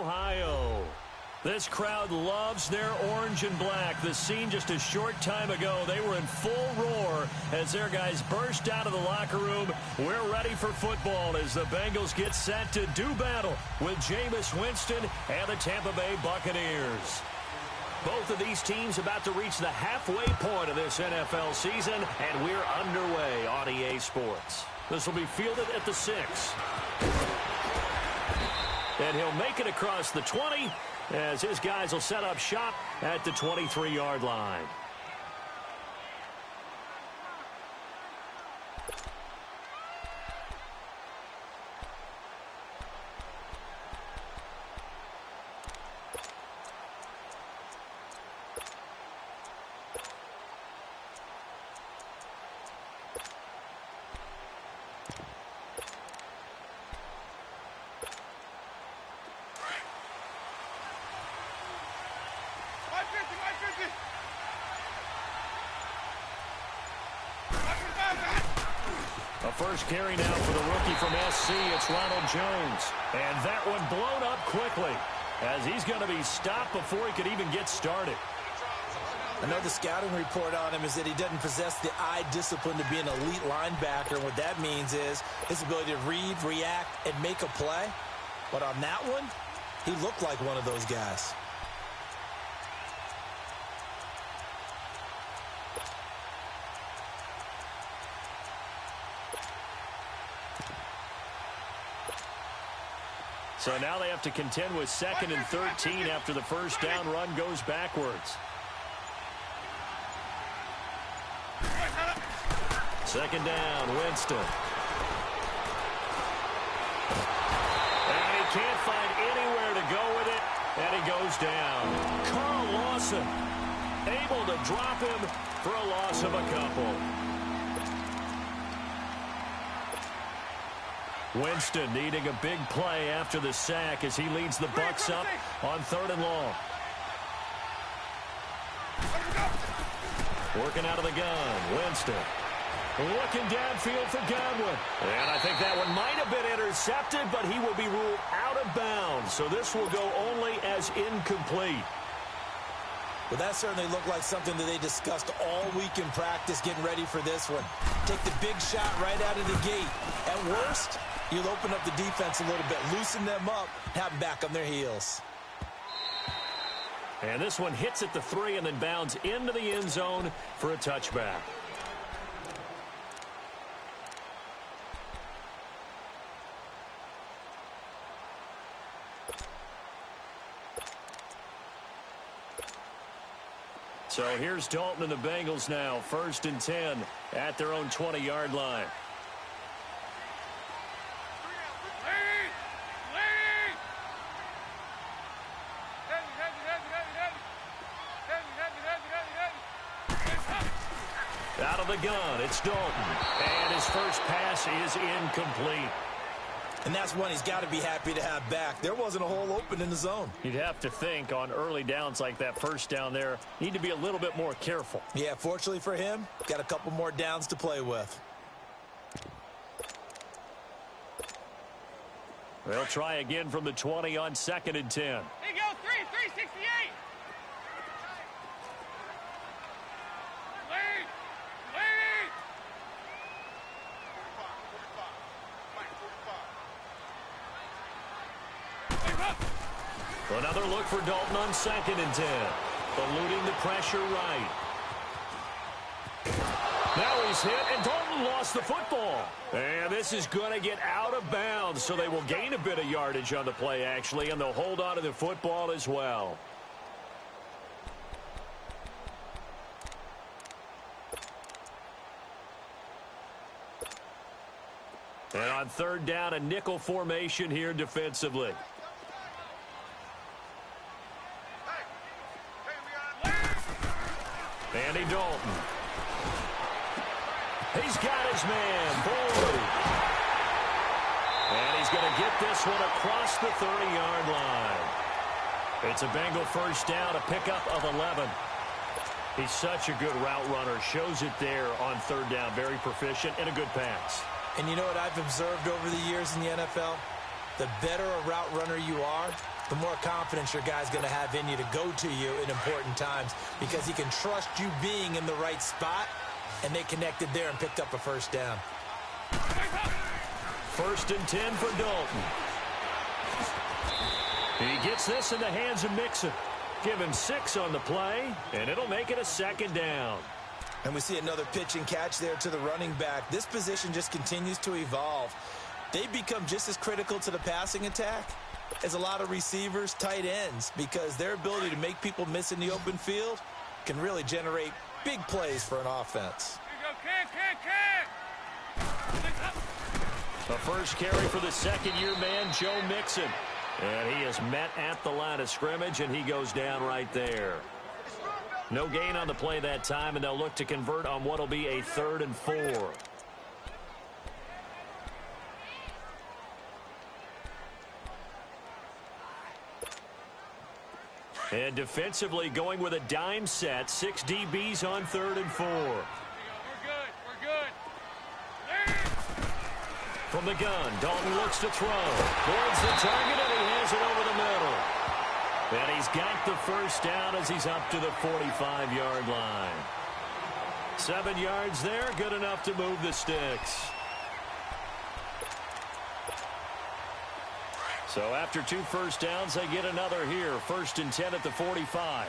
Ohio. This crowd loves their orange and black. The scene just a short time ago, they were in full roar as their guys burst out of the locker room. We're ready for football as the Bengals get set to do battle with Jameis Winston and the Tampa Bay Buccaneers. Both of these teams about to reach the halfway point of this NFL season, and we're underway on EA Sports. This will be fielded at the 6. And he'll make it across the 20 as his guys will set up shop at the 23-yard line. A first carry now for the rookie from SC. It's Ronald Jones. And that one blown up quickly as he's going to be stopped before he could even get started. I know the scouting report on him is that he doesn't possess the eye discipline to be an elite linebacker. And what that means is his ability to read, react, and make a play. But on that one, he looked like one of those guys. So now they have to contend with 2nd and 13 after the first down run goes backwards. 2nd down, Winston. And he can't find anywhere to go with it, and he goes down. Carl Lawson able to drop him for a loss of a couple. Winston needing a big play after the sack as he leads the Bucs up on 3rd and long. Working out of the gun, Winston. Looking downfield for Godwin. And I think that one might have been intercepted, but he will be ruled out of bounds. So this will go only as incomplete. Well, that certainly looked like something that they discussed all week in practice getting ready for this one. Take the big shot right out of the gate. At worst, you'll open up the defense a little bit, loosen them up, have them back on their heels. And this one hits at the 3 and then bounds into the end zone for a touchback. So here's Dalton and the Bengals now, 1st and 10 at their own 20-yard line. Out of the gun, it's Dalton. And his first pass is incomplete. And that's one he's got to be happy to have back. There wasn't a hole open in the zone. You'd have to think on early downs like that first down there, need to be a little bit more careful. Yeah, fortunately for him, got a couple more downs to play with. They'll try again from the 20 on 2nd and 10. There you go, 368. Another look for Dalton on 2nd and 10. Eluding the pressure right. Now he's hit, and Dalton lost the football. And this is going to get out of bounds, so they will gain a bit of yardage on the play, actually, and they'll hold on to the football as well. And on 3rd down, a nickel formation here defensively. Andy Dalton. He's got his man, Boyd. And he's going to get this one across the 30-yard line. It's a Bengal first down, a pickup of 11. He's such a good route runner. Shows it there on 3rd down. Very proficient and a good pass. And you know what I've observed over the years in the NFL? The better a route runner you are, the more confidence your guy's going to have in you to go to you in important times because he can trust you being in the right spot, and they connected there and picked up a first down. 1st and 10 for Dalton. He gets this in the hands of Mixon. Give him 6 on the play, and it'll make it a 2nd down. And we see another pitch and catch there to the running back. This position just continues to evolve. They become just as critical to the passing attack as a lot of receivers, tight ends, because their ability to make people miss in the open field can really generate big plays for an offense. The first carry for the second-year man, Joe Mixon. And he is met at the line of scrimmage, and he goes down right there. No gain on the play that time, and they'll look to convert on what will be a 3rd and 4. And defensively going with a dime set, 6 DBs on 3rd and 4. We're good. From the gun, Dalton looks to throw. Boards the target, and he has it over the middle. And he's got the first down as he's up to the 45-yard line. 7 yards there, good enough to move the sticks. So after 2 first downs, they get another here. 1st and 10 at the 45.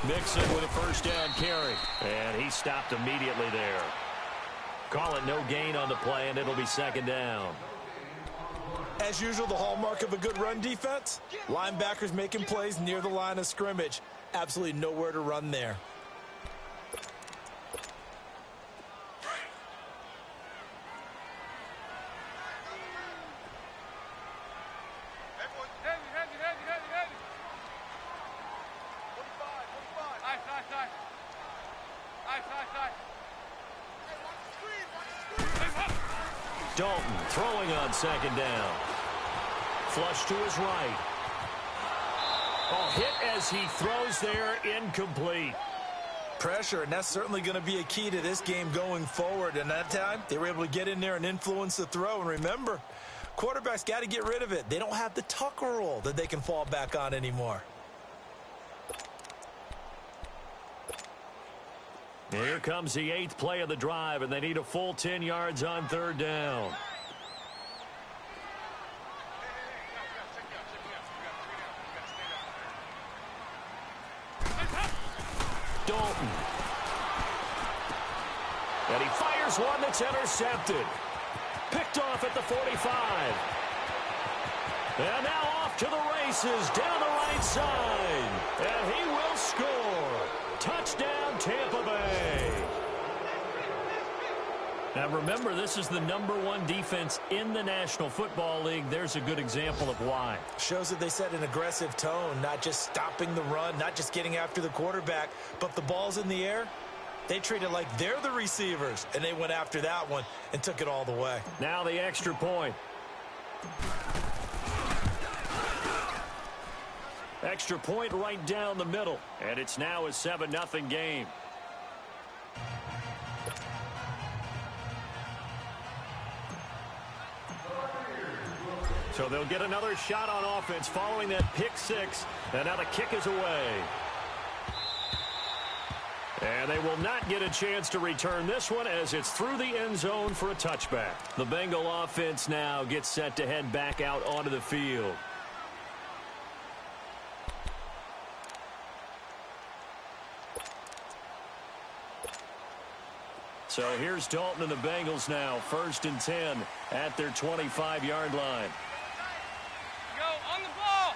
Mixon with a first down carry. And he stopped immediately there. Call it no gain on the play, and it'll be 2nd down. As usual, the hallmark of a good run defense, linebackers making plays near the line of scrimmage. Absolutely nowhere to run there. Dalton throwing on 2nd down. Flush to his right. Hit as he throws there, incomplete. Pressure, and that's certainly going to be a key to this game going forward. And that time, they were able to get in there and influence the throw. And remember, quarterbacks got to get rid of it. They don't have the Tucker rule that they can fall back on anymore. Here comes the 8th play of the drive, and they need a full 10 yards on 3rd down. Dalton. And he fires one that's intercepted. Picked off at the 45. And now off to the races down the right side. And he will score. Touchdown, Tampa Bay. Now remember, this is the #1 defense in the National Football League. There's a good example of why. Shows that they set an aggressive tone, not just stopping the run, not just getting after the quarterback, but the ball's in the air. They treat it like they're the receivers, and they went after that one and took it all the way. Now the extra point. Extra point right down the middle, and it's now a 7-0 game. So they'll get another shot on offense following that pick 6, and now the kick is away. And they will not get a chance to return this one as it's through the end zone for a touchback. The Bengal offense now gets set to head back out onto the field. So here's Dalton and the Bengals now, 1st and 10 at their 25-yard line. Go on the ball.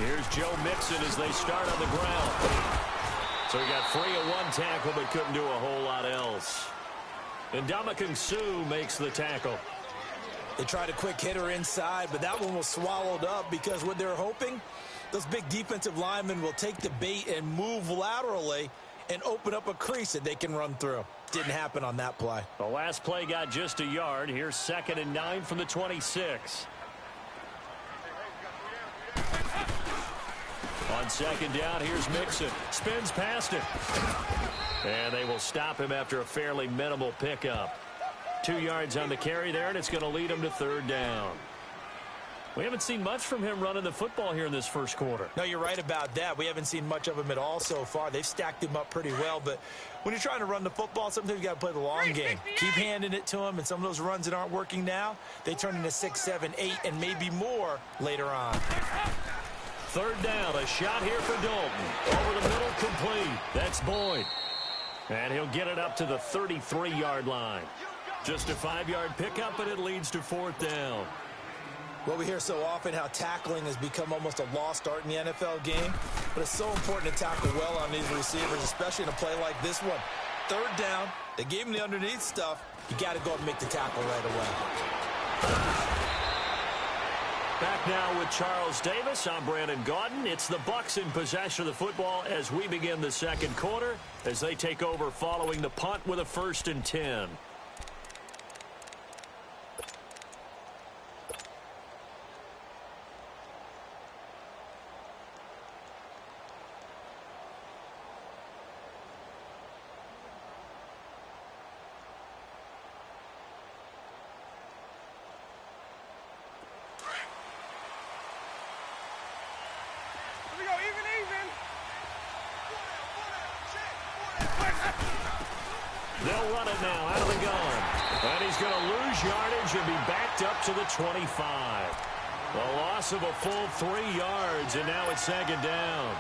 Here's Joe Mixon as they start on the ground. So he got free of one tackle but couldn't do a whole lot else. And Ndamukong Suh makes the tackle. They tried a quick hitter inside, but that one was swallowed up because what they're hoping, those big defensive linemen will take the bait and move laterally and open up a crease that they can run through. Didn't happen on that play. The last play got just a yard. Here's 2nd and 9 from the 26. On second down, here's Mixon. Spins past it. And they will stop him after a fairly minimal pickup. 2 yards on the carry there, and it's going to lead him to third down. We haven't seen much from him running the football here in this first quarter. No, you're right about that. We haven't seen much of him at all so far. They've stacked him up pretty well, but when you're trying to run the football, sometimes you got to play the long game. Keep handing it to him, and some of those runs that aren't working now, they turn into 6, 7, 8, and maybe more later on. Third down, a shot here for Dalton. Over the middle, complete. That's Boyd. And he'll get it up to the 33-yard line. Just a 5-yard pickup, and it leads to fourth down. Well, we hear so often how tackling has become almost a lost art in the NFL game, but it's so important to tackle well on these receivers, especially in a play like this one. Third down, they gave him the underneath stuff. You got to go and make the tackle right away. Back now with Charles Davis. I'm Brandon Gaudin. It's the Bucs in possession of the football as we begin the second quarter, as they take over following the punt with a 1st and 10. They'll run it now out of the gun. And he's going to lose yardage and be backed up to the 25. A loss of a full 3 yards, and now it's second down.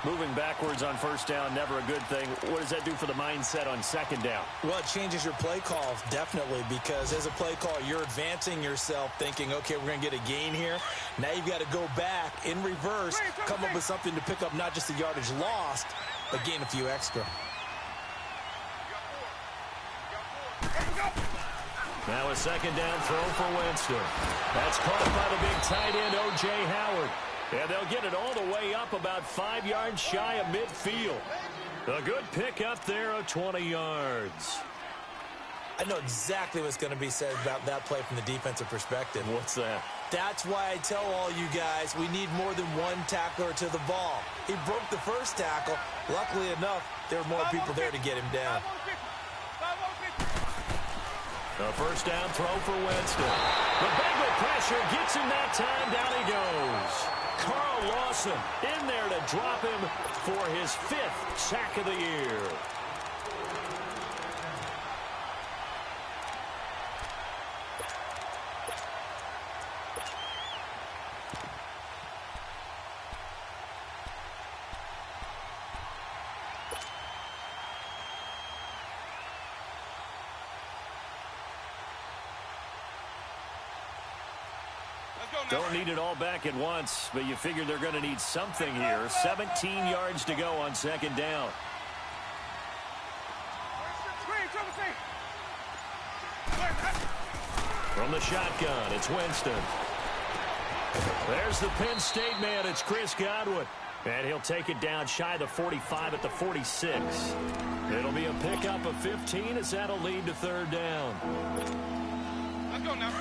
Moving backwards on first down, never a good thing. What does that do for the mindset on second down? Well, it changes your play call, definitely, because as a play call, you're advancing yourself thinking, okay, we're going to get a gain here. Now you've got to go back in reverse, come up with something to pick up not just the yardage lost, but gain a few extra. Now a second down throw for Winston. That's caught by the big tight end, O.J. Howard. And they'll get it all the way up about 5 yards shy of midfield. A good pickup there of 20 yards. I know exactly what's going to be said about that play from the defensive perspective. What's that? That's why I tell all you guys we need more than one tackler to the ball. He broke the first tackle. Luckily enough, there were more people there to get him down. A first down throw for Winston. The Bengal pressure gets him that time. Down he goes. Carl Lawson in there to drop him for his 5th sack of the year. Don't need it all back at once, but you figure they're going to need something here. 17 yards to go on second down. From the shotgun, it's Winston. There's the Penn State man. It's Chris Godwin. And he'll take it down shy of the 45 at the 46. It'll be a pickup of 15 as that'll lead to third down. Let's go now.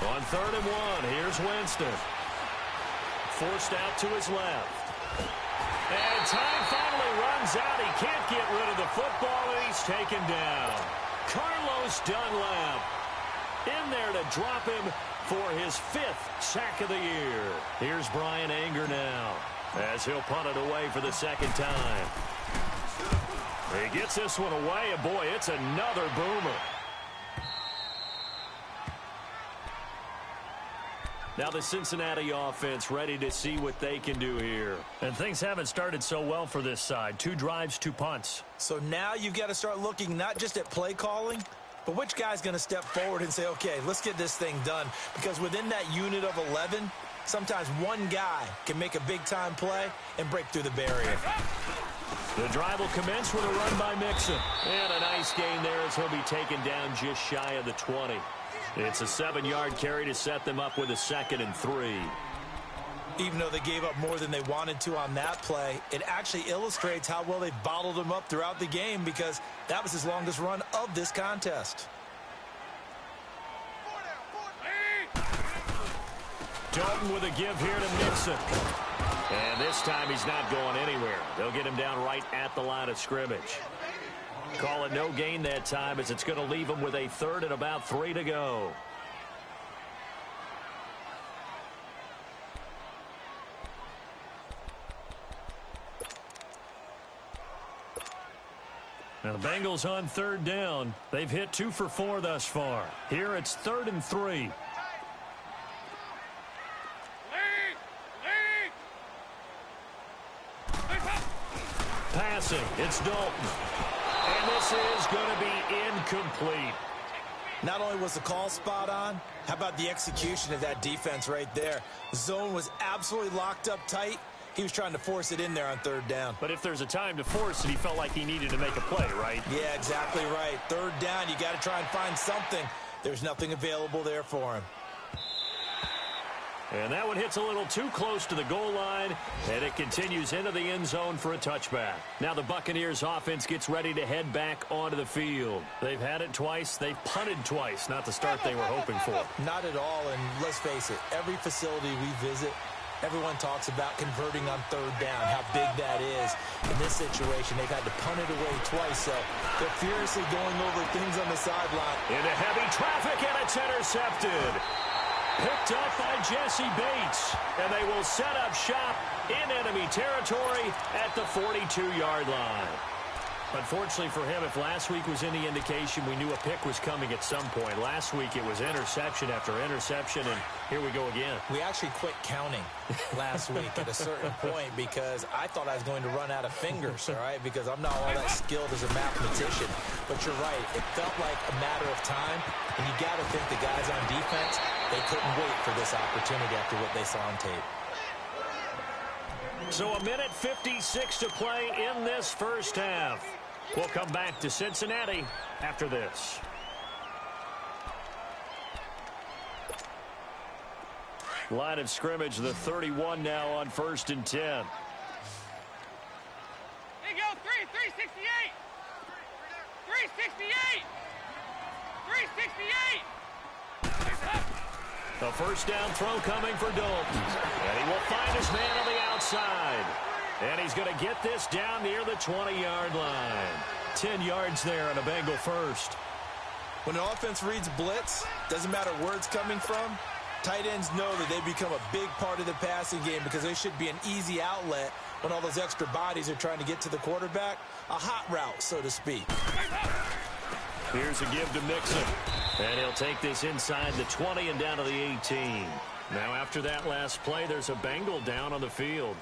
On 3rd and 1, here's Winston. Forced out to his left. And time finally runs out. He can't get rid of the football, and he's taken down. Carlos Dunlap in there to drop him for his 5th sack of the year. Here's Brian Anger now as he'll punt it away for the second time. He gets this one away, and boy, it's another boomer. Now the Cincinnati offense ready to see what they can do here. And things haven't started so well for this side. 2 drives, 2 punts. So now you've got to start looking not just at play calling, but which guy's going to step forward and say, okay, let's get this thing done. Because within that unit of 11, sometimes one guy can make a big-time play and break through the barrier. The drive will commence with a run by Mixon. And a nice gain there as he'll be taken down just shy of the 20. It's a 7-yard carry to set them up with a 2nd and 3. Even though they gave up more than they wanted to on that play, it actually illustrates how well they've bottled him up throughout the game because that was his longest run of this contest. Dalton with a give here to Mixon. And this time he's not going anywhere. They'll get him down right at the line of scrimmage. Call it no gain that time as it's going to leave him with a third and about 3 to go. Now the Bengals on third down. They've hit 2 for 4 thus far. Here it's 3rd and 3. Passing, it's Dalton. And this is going to be incomplete. Not only was the call spot on, how about the execution of that defense right there? The zone was absolutely locked up tight. He was trying to force it in there on 3rd down. But if there's a time to force it, he felt like he needed to make a play, right? Yeah, exactly right. 3rd down, you got to try and find something. There's nothing available there for him. And that one hits a little too close to the goal line, and it continues into the end zone for a touchback. Now the Buccaneers offense gets ready to head back onto the field. They've had it twice. They've punted twice. Not the start they were hoping for. Not at all, and let's face it, every facility we visit, everyone talks about converting on 3rd down, how big that is. In this situation, they've had to punt it away twice, so they're furiously going over things on the sideline. Into heavy traffic, and it's intercepted. Picked up by Jesse Bates, and they will set up shop in enemy territory at the 42-yard line. Unfortunately for him, if last week was any indication, we knew a pick was coming at some point. Last week it was interception after interception, and here we go again. We actually quit counting last week at a certain point because I thought I was going to run out of fingers, all right, because I'm not all that skilled as a mathematician. But you're right. It felt like a matter of time, and you got to think the guys on defense, they couldn't wait for this opportunity after what they saw on tape. So 1:56 to play in this first half. We'll come back to Cincinnati after this. Line of scrimmage, the 31 now on 1st and 10. There you go, 368. 368. 368. The first down throw coming for Dalton. And he will find his man on the outside. And he's going to get this down near the 20-yard line. 10 yards there on a Bengal first. When an offense reads blitz, doesn't matter where it's coming from, tight ends know that they become a big part of the passing game because they should be an easy outlet when all those extra bodies are trying to get to the quarterback. A hot route, so to speak. Here's a give to Mixon. And he'll take this inside the 20 and down to the 18. Now after that last play, there's a Bengal down on the field.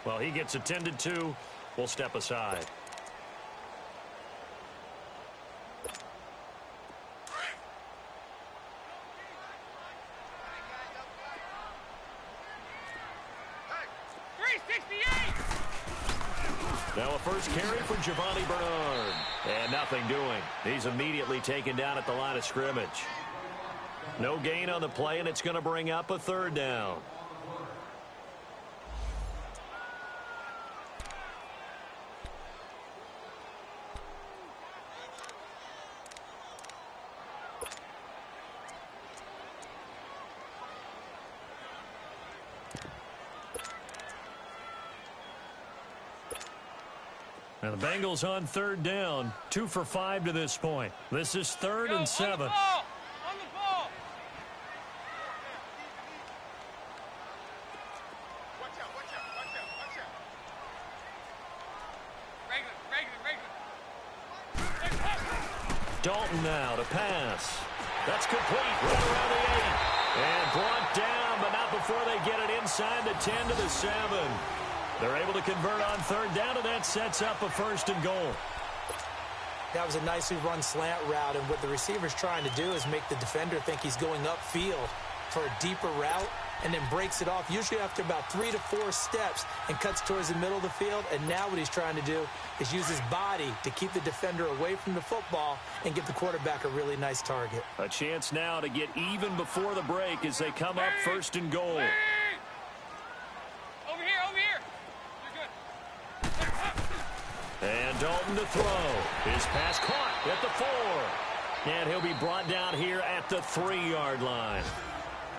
Well, he gets attended to. We'll step aside. Now a first carry for Giovanni Bernard. And nothing doing. He's immediately taken down at the line of scrimmage. No gain on the play, and it's going to bring up a 3rd down. And the Bengals on 3rd down, 2 for 5 to this point. This is 3rd and 7. On the ball. On the ball. Watch out, watch out, watch out, watch out. Regular. Dalton now to pass. That's complete right around the 8. And brought down, but not before they get it inside the 10 to the 7. They're able to convert on 3rd down, and that sets up a 1st and goal. That was a nicely run slant route, and what the receiver's trying to do is make the defender think he's going upfield for a deeper route and then breaks it off, usually after about 3 to 4 steps, and cuts towards the middle of the field. And now what he's trying to do is use his body to keep the defender away from the football and give the quarterback a really nice target. A chance now to get even before the break as they come up 1st and goal. Dalton to throw. His pass caught at the 4. And he'll be brought down here at the 3-yard line.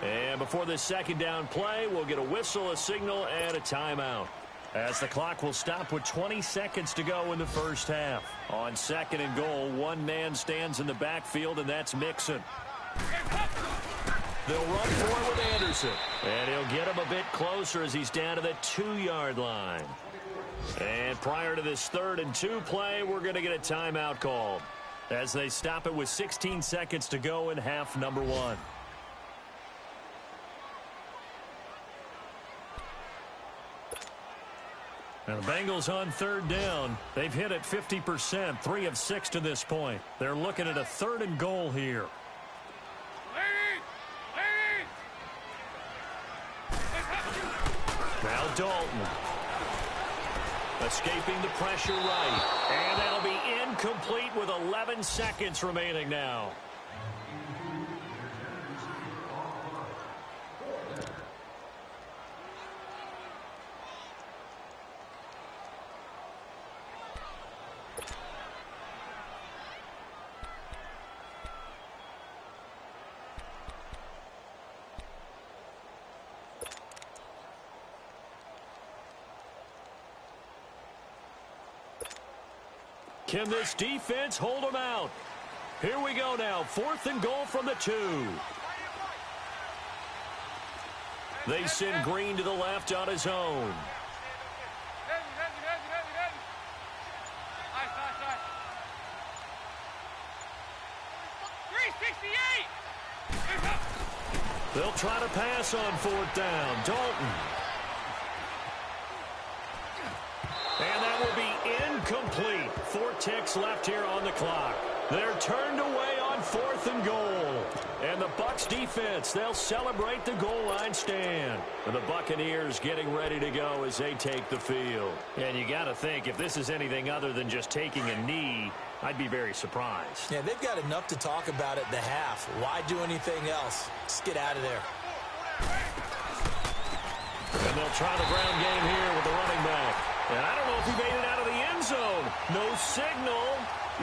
And before this second down play, we'll get a whistle, a signal, and a timeout, as the clock will stop with 20 seconds to go in the first half. On 2nd and goal, one man stands in the backfield, and that's Mixon. They'll run for it with Anderson. And he'll get him a bit closer as he's down to the 2-yard line. And prior to this 3rd and 2 play, we're going to get a timeout called, as they stop it with 16 seconds to go in half number 1. Now the Bengals on 3rd down. They've hit it 50%, 3 of 6 to this point. They're looking at a 3rd and goal here. Now Dalton. Escaping the pressure right. And that'll be incomplete with 11 seconds remaining now. Can this defense hold them out? Here we go now. 4th and goal from the 2. They send Green to the left on his own. They'll try to pass on 4th down. Dalton. And that will be incomplete. 4 ticks left here on the clock. They're turned away on 4th and goal. And the Bucs defense, they'll celebrate the goal line stand. And the Buccaneers getting ready to go as they take the field. And you got to think, if this is anything other than just taking a knee, I'd be very surprised. Yeah, they've got enough to talk about at the half. Why do anything else? Just get out of there. And they'll try the ground game here with the running back. And I don't know if he made it out of the end zone. No signal.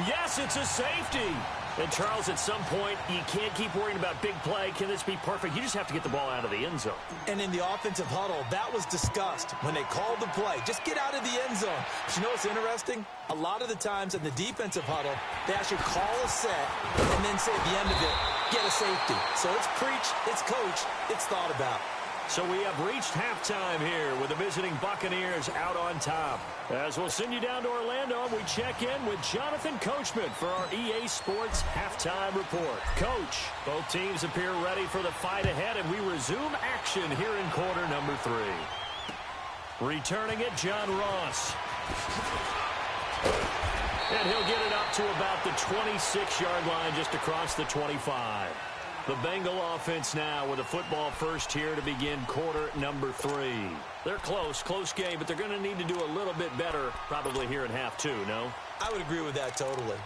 Yes, it's a safety. And, Charles, at some point, you can't keep worrying about big play. Can this be perfect? You just have to get the ball out of the end zone. And in the offensive huddle, that was discussed when they called the play. Just get out of the end zone. But you know what's interesting? A lot of the times in the defensive huddle, they actually call a set and then say at the end of it, get a safety. So it's preach, it's coach, it's thought about. So we have reached halftime here with the visiting Buccaneers out on top. As we'll send you down to Orlando, we check in with Jonathan Coachman for our EA Sports Halftime Report. Coach, both teams appear ready for the fight ahead, and we resume action here in quarter number 3. Returning it, John Ross. And he'll get it up to about the 26-yard line, just across the 25. The Bengal offense now with a football first here to begin quarter number 3. They're close game, but they're going to need to do a little bit better probably here in half 2, no? I would agree with that totally.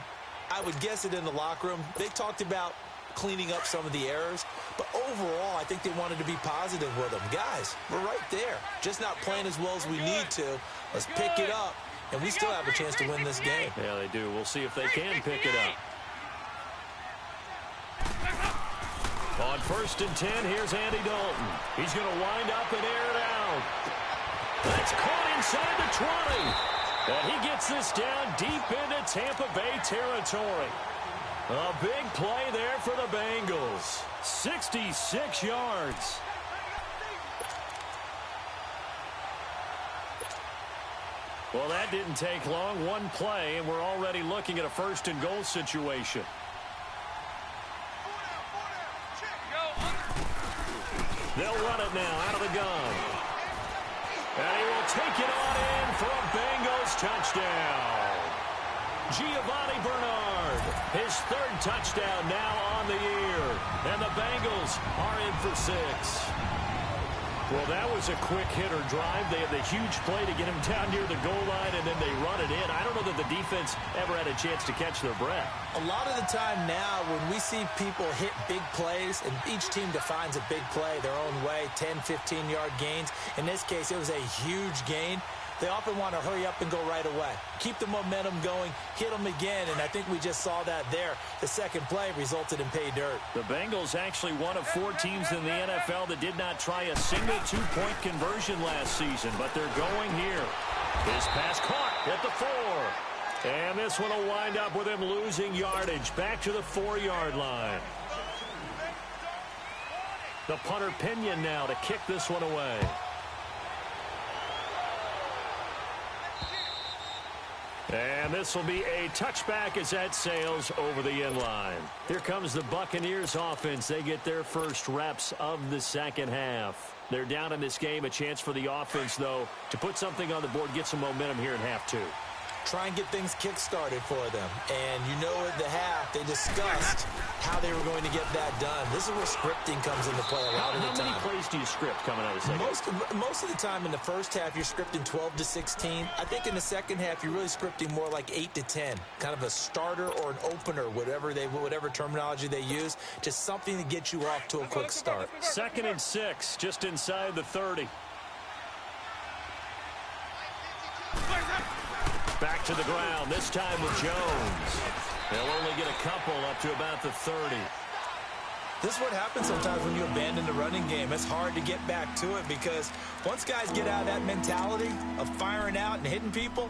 I would guess it in the locker room. They talked about cleaning up some of the errors, but overall I think they wanted to be positive with them. Guys, we're right there. Just not playing as well as we need to. Let's pick it up, and we still have a chance to win this game. Yeah, they do. We'll see if they can pick it up. On 1st and 10, here's Andy Dalton. He's going to wind up and air it out. That's caught inside the 20. And he gets this down deep into Tampa Bay territory. A big play there for the Bengals. 66 yards. Well, that didn't take long. One play, and we're already looking at a 1st and goal situation. They'll run it now out of the gun. And he will take it on in for a Bengals touchdown. Giovanni Bernard, his 3rd touchdown now on the year. And the Bengals are in for 6. Well, that was a quick hitter drive. They had the huge play to get him down near the goal line, and then they run it in. I don't know that the defense ever had a chance to catch their breath. A lot of the time now when we see people hit big plays, and each team defines a big play their own way, 10, 15-yard gains. In this case, it was a huge gain. they often want to hurry up and go right away. Keep the momentum going, hit them again, and I think we just saw that there. The second play resulted in pay dirt. The Bengals actually one of 4 teams in the NFL that did not try a single 2-point conversion last season, but they're going here. His pass caught at the 4. And this one will wind up with him losing yardage back to the 4-yard line. The punter Pinion now to kick this one away. And this will be a touchback as that sails over the end line. Here comes the Buccaneers offense. They get their first reps of the second half. They're down in this game. A chance for the offense, though, to put something on the board, get some momentum here in half 2. Try and get things kick-started for them. And you know at the half, they discussed how they were going to get that done. This is where scripting comes into play a lot of the time. How many plays do you script coming out of the second? Most of the time in the first half, you're scripting 12 to 16. I think in the second half, you're really scripting more like 8 to 10. Kind of a starter or an opener, whatever terminology they use. Just something to get you off to a quick start. 2nd and 6, just inside the 30. Back to the ground, this time with Jones. They'll only get a couple up to about the 30. This is what happens sometimes when you abandon the running game. It's hard to get back to it because once guys get out of that mentality of firing out and hitting people,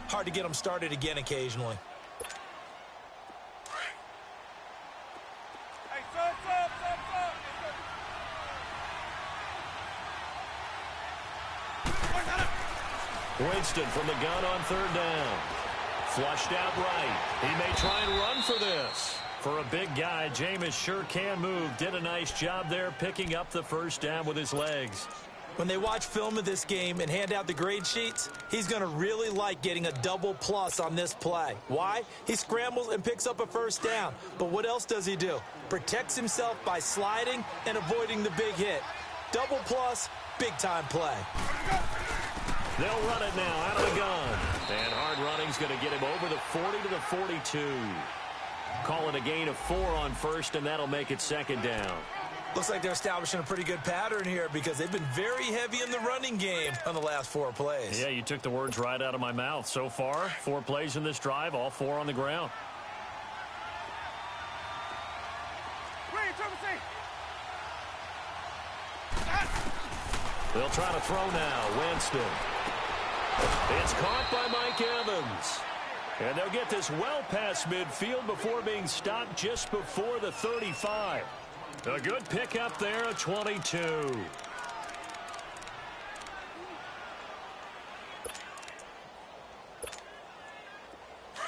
hard to get them started again occasionally. Hey, stop. Winston from the gun on 3rd down. Flushed out right. He may try and run for this. For a big guy, Jameis sure can move. Did a nice job there picking up the first down with his legs. When they watch film of this game and hand out the grade sheets, he's going to really like getting a double plus on this play. Why? He scrambles and picks up a first down. But what else does he do? Protects himself by sliding and avoiding the big hit. Double plus, big-time play. They'll run it now out of the gun. And hard running's going to get him over the 40 to the 42. Call it a gain of 4 on first, and that'll make it 2nd down. Looks like they're establishing a pretty good pattern here because they've been very heavy in the running game on the last 4 plays. Yeah, you took the words right out of my mouth. So far, 4 plays in this drive, all 4 on the ground. They'll try to throw now. Winston. It's caught by Mike Evans. And they'll get this well past midfield before being stopped just before the 35. A good pickup there at 22.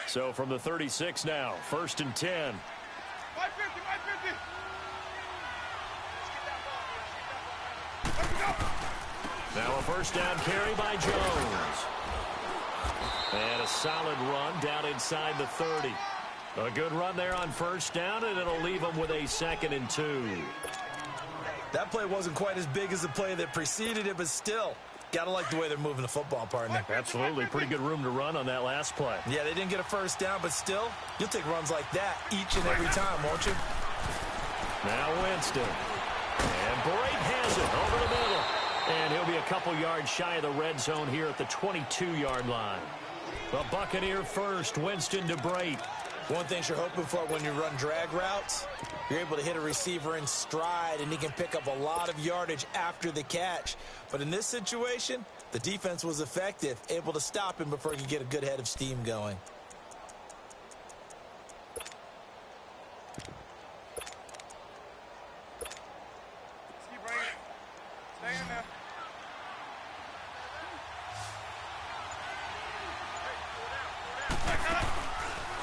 So from the 36 now, 1st and 10. 550. Now a first down carry by Jones. And a solid run down inside the 30. A good run there on first down, and it'll leave them with a 2nd and 2. That play wasn't quite as big as the play that preceded it, but still, gotta like the way they're moving the football, partner. Absolutely. Pretty good room to run on that last play. Yeah, they didn't get a first down, but still, you'll take runs like that each and every time, won't you? Now Winston. And Brate has it over the middle. And he'll be a couple yards shy of the red zone here at the 22-yard line. The Buccaneer first, Winston to Brate. One thing you're hoping for when you run drag routes, you're able to hit a receiver in stride, and he can pick up a lot of yardage after the catch. But in this situation, the defense was effective, able to stop him before he could get a good head of steam going.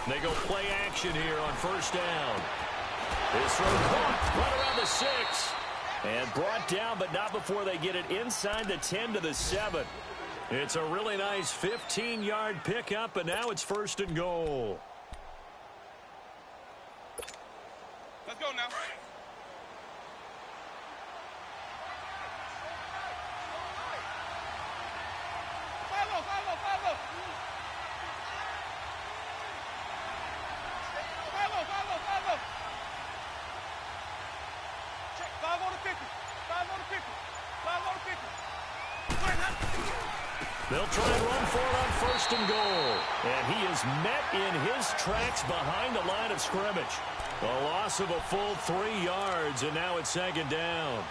They go play action here on first down. This throw caught right around the 6. And brought down, but not before they get it inside the 10 to the 7. It's a really nice 15-yard pickup, and now it's 1st and goal. Let's go now. Follow. 5 on the 50. They'll try and run for it on first and goal. And he is met in his tracks behind the line of scrimmage. A loss of a full 3 yards, and now it's second down.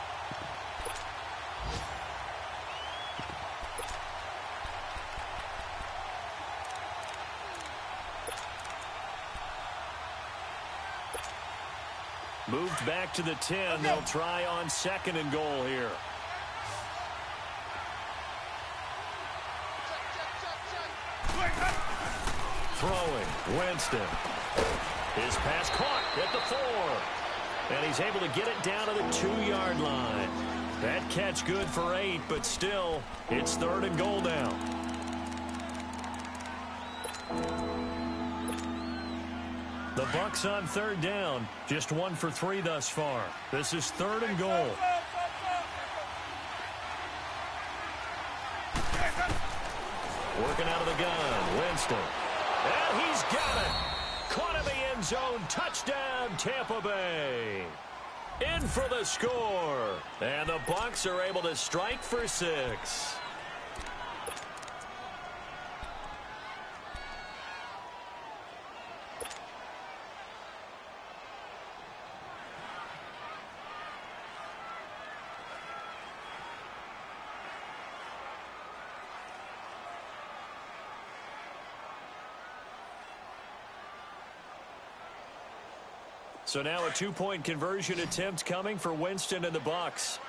Moved back to the 10. They'll try on second and goal here. Throwing, Winston. His pass caught at the 4. And he's able to get it down to the 2-yard line. That catch good for 8, but still, it's third and goal now. The Bucs on third down, just 1 for 3 thus far. This is third and goal. Working out of the gun, Winston. And he's got it. Caught in the end zone. Touchdown, Tampa Bay. In for the score. And the Bucs are able to strike for 6. So now a 2-point conversion attempt coming for Winston and the Bucs.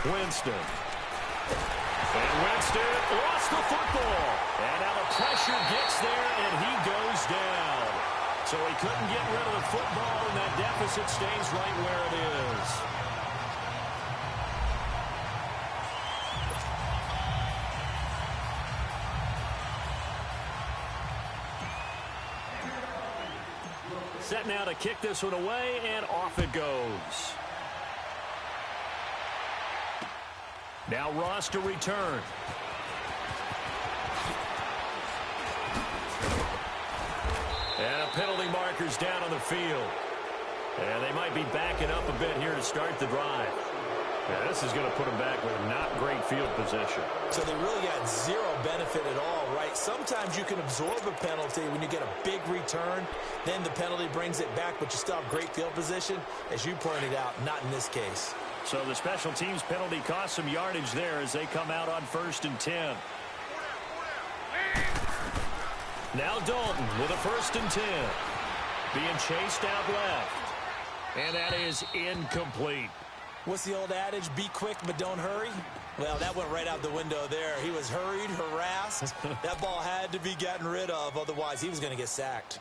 Winston. And Winston lost the football. And now the pressure gets there, and he goes down. So he couldn't get rid of the football, and that deficit stays right where it is. Set now to kick this one away, and off it goes. Now Ross to return. And a penalty marker's down on the field. And they might be backing up a bit here to start the drive. Yeah, this is going to put them back with not great field position. So they really got zero benefit at all, right? Sometimes you can absorb a penalty when you get a big return. Then the penalty brings it back, but you still have great field position. As you pointed out, not in this case. So the special teams penalty cost some yardage there as they come out on 1st and 10. Now Dalton with a 1st and 10. Being chased out left. And that is incomplete. What's the old adage? Be quick, but don't hurry. Well, that went right out the window there. He was hurried, harassed. That ball had to be gotten rid of. Otherwise, he was going to get sacked.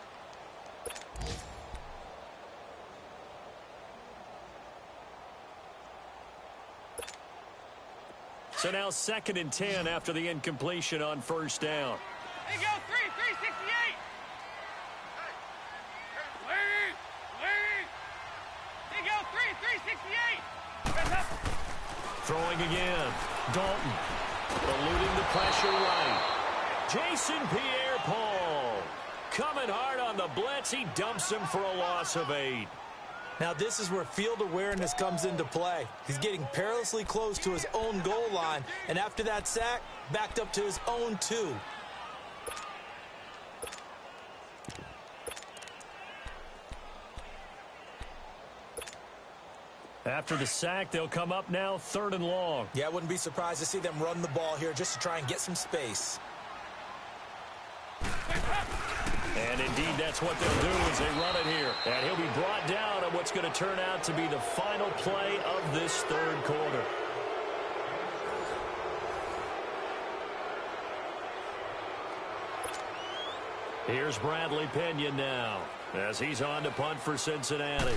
So now 2nd and 10 after the incompletion on 1st down. There you go, 368. Lead. There you go, 368. Throwing again. Dalton. Eluding the pressure right. Jason Pierre-Paul. Coming hard on the blitz. He dumps him for a loss of 8. Now this is where field awareness comes into play. He's getting perilously close to his own goal line. And after that sack, backed up to his own 2. After the sack, they'll come up now 3rd and long. Yeah, I wouldn't be surprised to see them run the ball here just to try and get some space. And indeed, that's what they'll do as they run it here. And he'll be brought down on what's going to turn out to be the final play of this 3rd quarter. Here's Bradley Pinion now as he's on to punt for Cincinnati.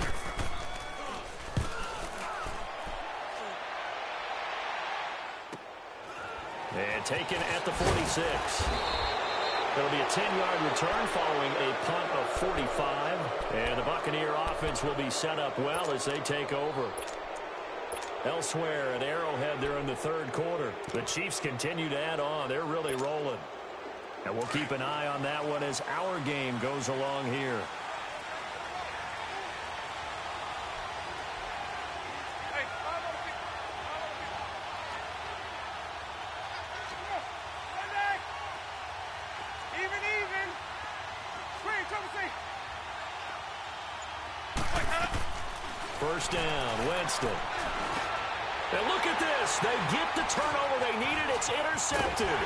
And taken at the 46. It'll be a 10-yard return following a punt of 45. And the Buccaneer offense will be set up well as they take over. Elsewhere at Arrowhead, they're in the 3rd quarter. The Chiefs continue to add on. They're really rolling. And we'll keep an eye on that one as our game goes along here. First down, Winston. And look at this. They get the turnover they needed. It's intercepted.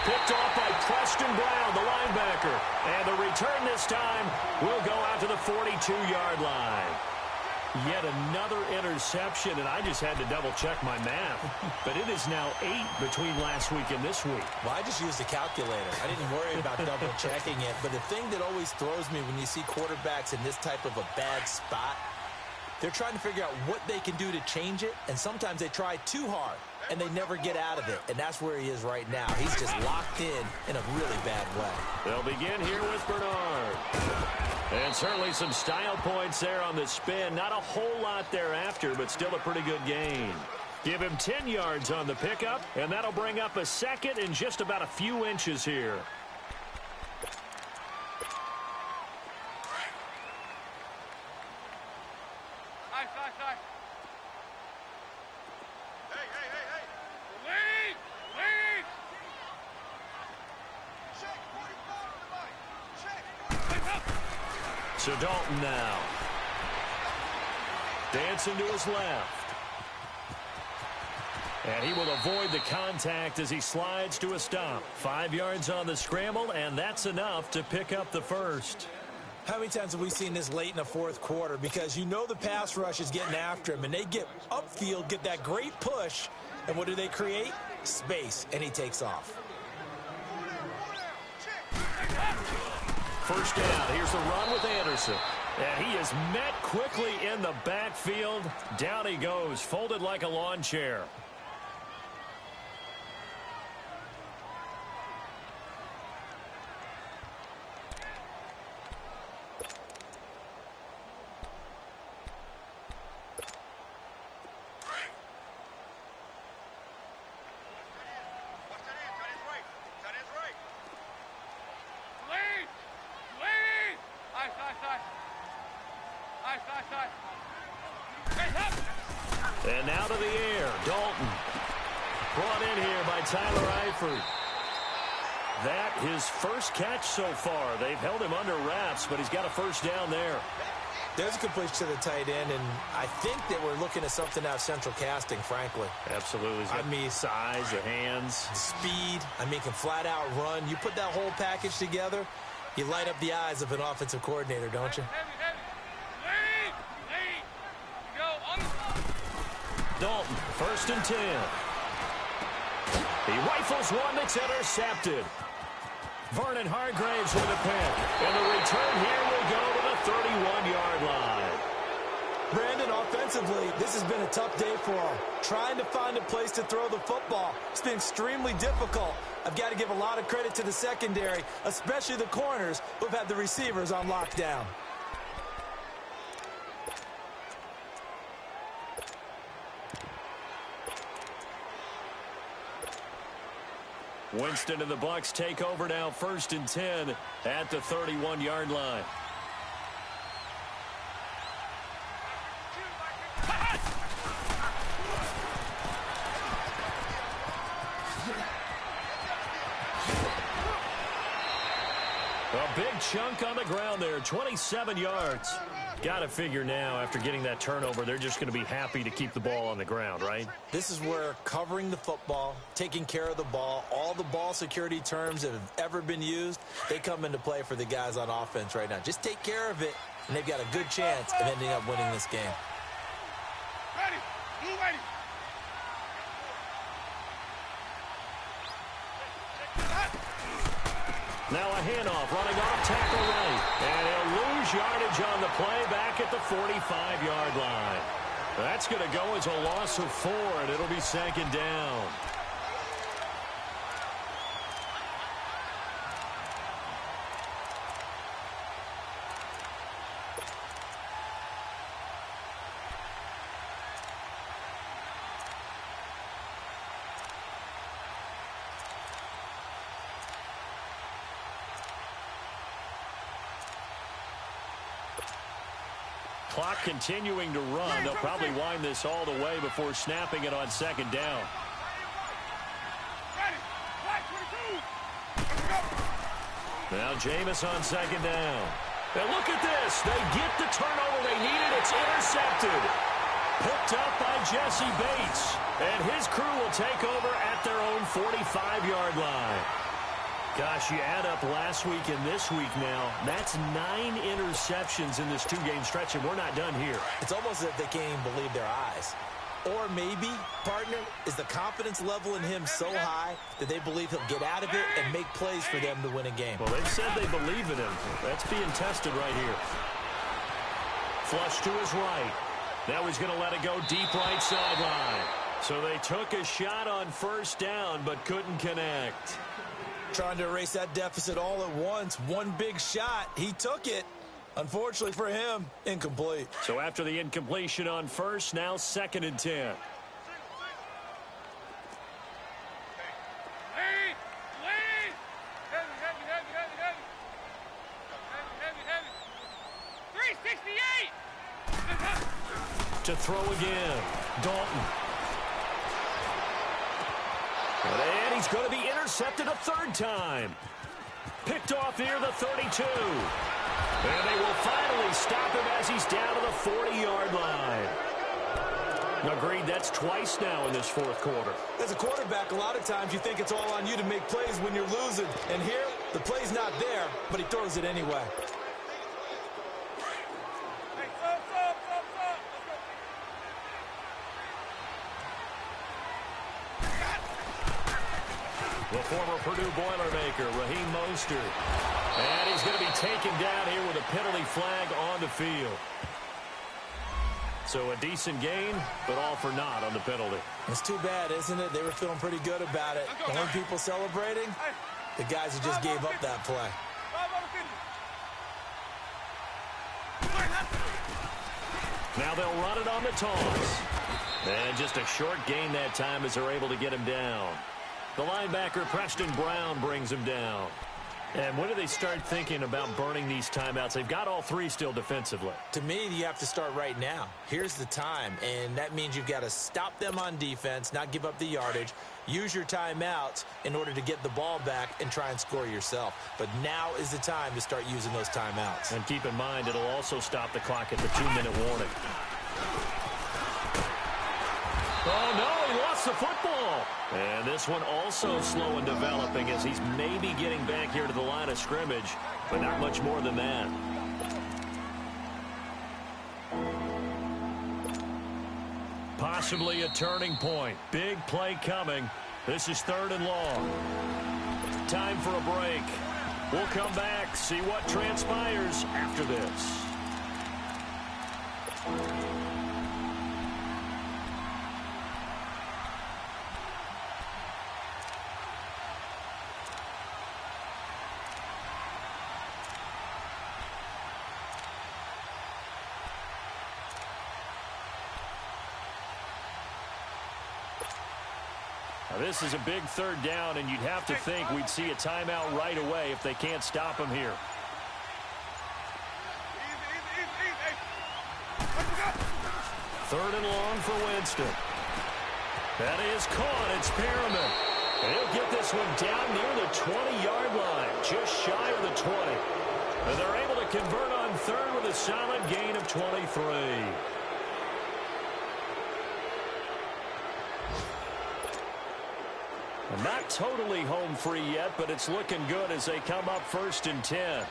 Picked off by Preston Brown, the linebacker. And the return this time will go out to the 42-yard line. Yet another interception, and I just had to double-check my math. But it is now 8 between last week and this week. Well, I just used a calculator. I didn't worry about double-checking it. But the thing that always throws me when you see quarterbacks in this type of a bad spot, they're trying to figure out what they can do to change it, and sometimes they try too hard, and they never get out of it. And that's where he is right now. He's just locked in a really bad way. They'll begin here with Bernard. And certainly some style points there on the spin. Not a whole lot thereafter, but still a pretty good gain. Give him 10 yards on the pickup, and that'll bring up a second in just about a few inches here. So Dalton now. Dancing to his left. And he will avoid the contact as he slides to a stop. 5 yards on the scramble, and that's enough to pick up the first. How many times have we seen this late in the fourth quarter? Because you know the pass rush is getting after him, and they get upfield, get that great push, and what do they create? Space, and he takes off. First down. Here's the run with Anderson. And he is met quickly in the backfield. Down he goes, folded like a lawn chair. And now to the air, Dalton. Brought in here by Tyler Eifert. That his first catch so far. They've held him under wraps, but he's got a first down there. There's a completion to the tight end, and I think that we're looking at something out of central casting, frankly. Absolutely. I mean, size, the hands. Speed. I mean, can flat out run. You put that whole package together, you light up the eyes of an offensive coordinator, don't you? Dalton, first and 10. He rifles one that's intercepted. Vernon Hargraves with a pick. And the return here will go to the 31-yard line. Brandon, offensively, this has been a tough day for him. Trying to find a place to throw the football. It's been extremely difficult. I've got to give a lot of credit to the secondary, especially the corners who've had the receivers on lockdown. Winston and the Bucs take over now, first and 10 at the 31-yard line. A big chunk on the ground there, 27 yards. Got to figure now, after getting that turnover, they're just going to be happy to keep the ball on the ground, right? This is where covering the football, taking care of the ball, all the ball security terms that have ever been used, they come into play for the guys on offense right now. Just take care of it, and they've got a good chance of ending up winning this game. Ready. Blue ready. Now a handoff, running off tackle right. And he'll lose yardage on the play back at the 45-yard line. That's going to go as a loss of 4, and it'll be second down. Clock continuing to run. They'll probably wind this all the way before snapping it on second down. Now Jameis on second down. And look at this. They get the turnover they needed. It's intercepted. Picked up by Jesse Bates. And his crew will take over at their own 45-yard line. Gosh, you add up last week and this week now. That's 9 interceptions in this 2-game stretch, and we're not done here. It's almost as if they can't even believe their eyes. Or maybe, partner, is the confidence level in him so high that they believe he'll get out of it and make plays for them to win a game. Well, they've said they believe in him. That's being tested right here. Flush to his right. Now he's going to let it go deep right sideline. So they took a shot on first down but couldn't connect. Trying to erase that deficit all at once. One big shot. He took it. Unfortunately for him, incomplete. So after the incompletion on first, now 2nd and 10. To throw again. Dalton. And he's going to be intercepted a 3rd time. Picked off near the 32. And they will finally stop him as he's down to the 40-yard line. Agreed, that's twice now in this 4th quarter. As a quarterback, a lot of times you think it's all on you to make plays when you're losing. And here, the play's not there, but he throws it anyway. The former Purdue Boilermaker, Raheem Mostert. And he's going to be taken down here with a penalty flag on the field. So a decent gain, but all for naught on the penalty. It's too bad, isn't it? They were feeling pretty good about it. The only people celebrating, the guys who just gave up that play. Now they'll run it on the toss. And just a short gain that time as they're able to get him down. The linebacker, Preston Brown, brings him down. And when do they start thinking about burning these timeouts? They've got all 3 still defensively. To me, you have to start right now. Here's the time, and that means you've got to stop them on defense, not give up the yardage, use your timeouts in order to get the ball back and try and score yourself. But now is the time to start using those timeouts. And keep in mind, it'll also stop the clock at the 2-minute warning. Oh, no, he lost the football. And this one also slow in developing as he's maybe getting back here to the line of scrimmage, but not much more than that. Possibly a turning point. Big play coming. This is 3rd and long. Time for a break. We'll come back, see what transpires after this. Now, this is a big 3rd down, and you'd have to think we'd see a timeout right away if they can't stop him here. Third and long for Winston. That is caught. It's Perriman. And he'll get this one down near the 20-yard line, just shy of the 20. And they're able to convert on 3rd with a solid gain of 23. Not totally home free yet, but it's looking good as they come up 1st and 10.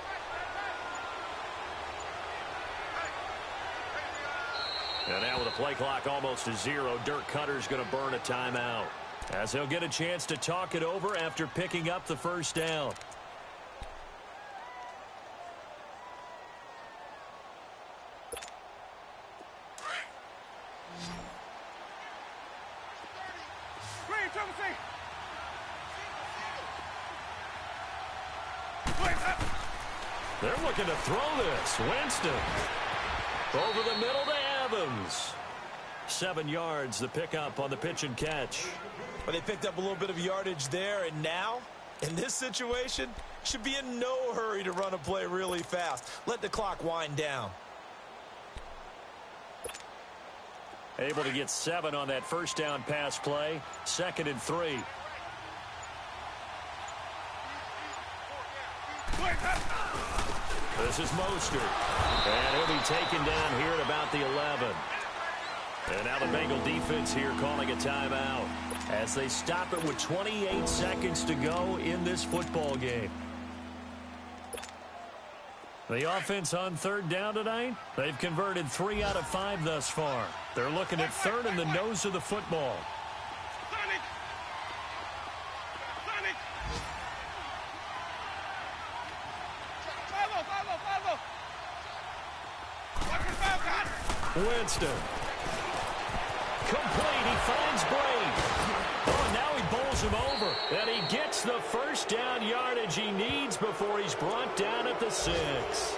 And now with the play clock almost to 0, Dirk Cutter's going to burn a timeout as he'll get a chance to talk it over after picking up the 1st down. They're looking to throw this. Winston over the middle to Evans. 7 yards, the pickup on the pitch and catch. Well, they picked up a little bit of yardage there, and now, in this situation, should be in no hurry to run a play really fast. Let the clock wind down. Able to get 7 on that 1st down pass play. 2nd and 3. This is Mostert. And he'll be taken down here at about the 11. And now the Bengal defense here calling a timeout as they stop it with 28 seconds to go in this football game. The offense on third down tonight, they've converted 3 out of 5 thus far. They're looking at third in the nose of the football. Winston. Complete. He finds Brady. Oh, and now he bowls him over. And he gets the first down yardage he needs before he's brought down at the 6.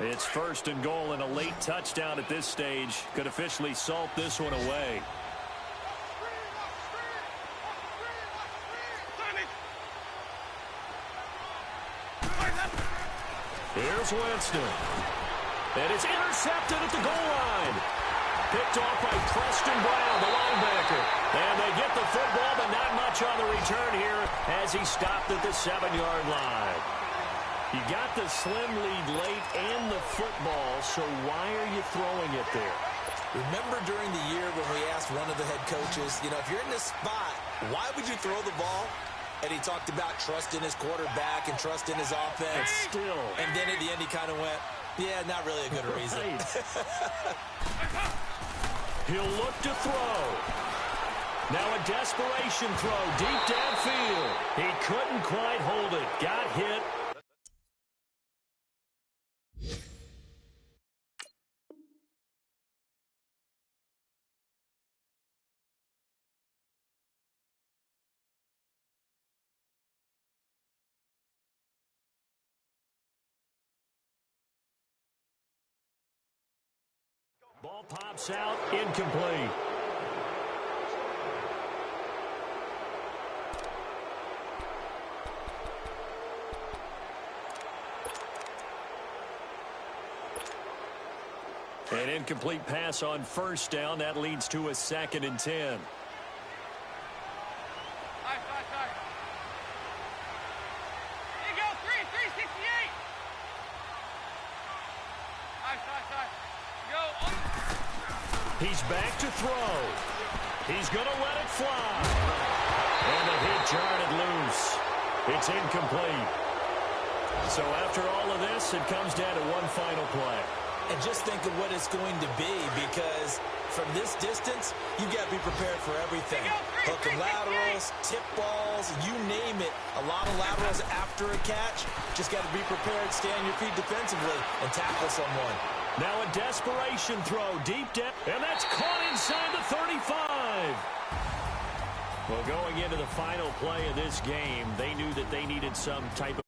It's first and goal, and a late touchdown at this stage could officially salt this one away. Here's Winston. And it's intercepted at the goal line. Picked off by Preston Brown, the linebacker. And they get the football, but not much on the return here as he stopped at the 7-yard line. You got the slim lead late and the football, so why are you throwing it there? Remember during the year when we asked one of the head coaches, you know, if you're in this spot, why would you throw the ball? And he talked about trust in his quarterback and trust in his offense. Still. And then at the end he kind of went, yeah, not really a good reason. He'll look to throw. Now a desperation throw deep downfield. He couldn't quite hold it. Got hit. Ball pops out, incomplete. An incomplete pass on first down. That leads to a 2nd and 10. He's back to throw. He's going to let it fly. And the hit jarred it loose. It's incomplete. So after all of this, it comes down to one final play. And just think of what it's going to be, because from this distance, you've got to be prepared for everything. Hook and laterals, tip balls, you name it. A lot of laterals after a catch. Just got to be prepared, stay on your feet defensively, and tackle someone. Now a desperation throw deep down, and that's caught inside the 35. Well, going into the final play of this game, they knew that they needed some type of